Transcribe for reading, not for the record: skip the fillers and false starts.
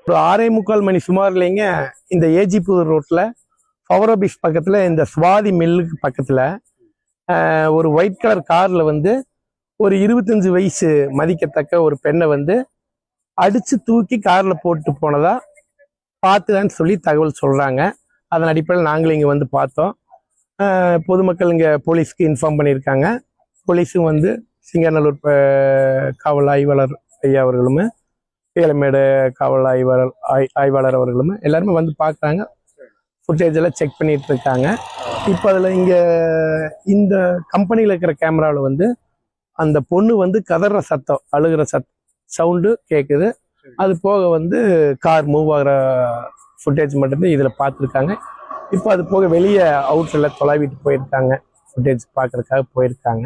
ஒரு 6:45 மணி சுமார்லேங்க இந்த ஏஜிபுதூர் ரோட்டில் பவர் ஆஃபீஸ் பக்கத்தில் இந்த சுவாதி மில்லுக்கு பக்கத்தில் ஒரு ஒயிட் கலர் காரில் வந்து ஒரு 25 வயசு மதிக்கத்தக்க ஒரு பெண்ணை வந்து அடித்து தூக்கி காரில் போட்டு போனதா பார்த்துதான்னு சொல்லி தகவல் சொல்கிறாங்க. அதன் அடிப்படையில் நாங்களும் இங்கே வந்து பார்த்தோம். பொதுமக்கள் இங்கே போலீஸ்க்கு இன்ஃபார்ம் பண்ணியிருக்காங்க. போலீஸும் வந்து சிங்கநல்லூர் காவல் ஆய்வாளர் ஐயா அவர்களும் ஏலமேடு காவல் ஆய்வாளர் அவர்களும் எல்லாருமே வந்து பார்க்குறாங்க. ஃபுட்டேஜ் எல்லாம் செக் பண்ணிட்டு இருக்காங்க. இப்போ அதில் இங்கே இந்த கம்பெனியில் இருக்கிற கேமராவில் வந்து அந்த பொண்ணு வந்து கதற சத்தம், அழுகிற சவுண்டு கேட்குது. அது போக வந்து கார் மூவ் ஆகிற ஃபுட்டேஜ் மட்டும்தான் இதில் பார்த்துருக்காங்க. இப்போ அது போக வெளியே அவுட்டரில் தொலைவிட்டு போயிருக்காங்க, ஃபுட்டேஜ் பார்க்குறதுக்காக போயிருக்காங்க.